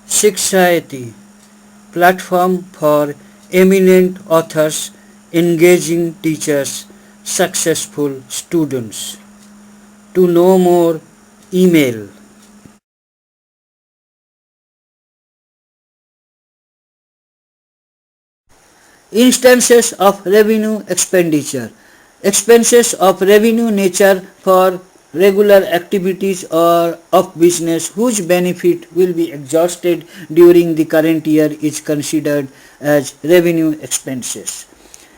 Shikshayati, platform for eminent authors, engaging teachers, successful students. To know more, email. Instances of revenue expenditure. Expenses of revenue nature for regular activities or of business whose benefit will be exhausted during the current year is considered as revenue expenses.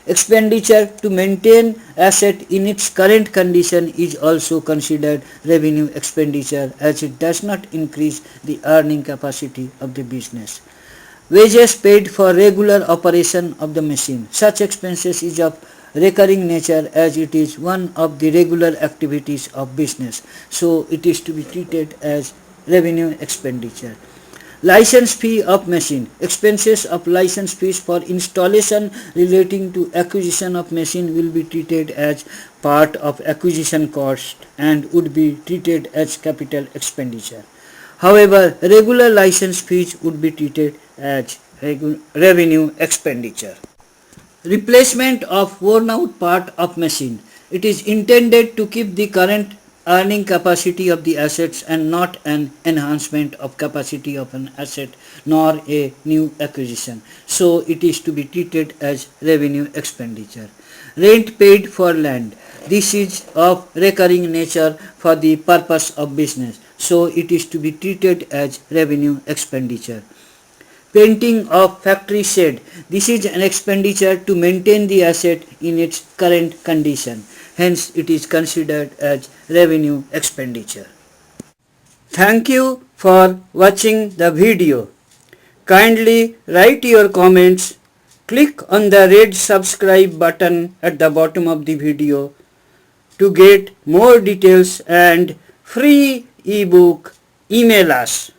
Expenditure to maintain asset in its current condition is also considered revenue expenditure as it does not increase the earning capacity of the business. Wages paid for regular operation of the machine. Such expenses is of recurring nature as it is one of the regular activities of business. So it is to be treated as revenue expenditure. License fee of machine. Expenses of license fees for installation relating to acquisition of machine will be treated as part of acquisition cost and would be treated as capital expenditure. However, regular license fees would be treated as revenue expenditure. Replacement of worn out part of machine. It is intended to keep the current earning capacity of the assets and not an enhancement of capacity of an asset nor a new acquisition. So it is to be treated as revenue expenditure. Rent paid for land. This is of recurring nature for the purpose of business. So it is to be treated as revenue expenditure. Painting of factory shed. This is an expenditure to maintain the asset in its current condition. Hence, it is considered as revenue expenditure. Thank you for watching the video. Kindly write your comments. Click on the red subscribe button at the bottom of the video to get more details and free ebook. Email us.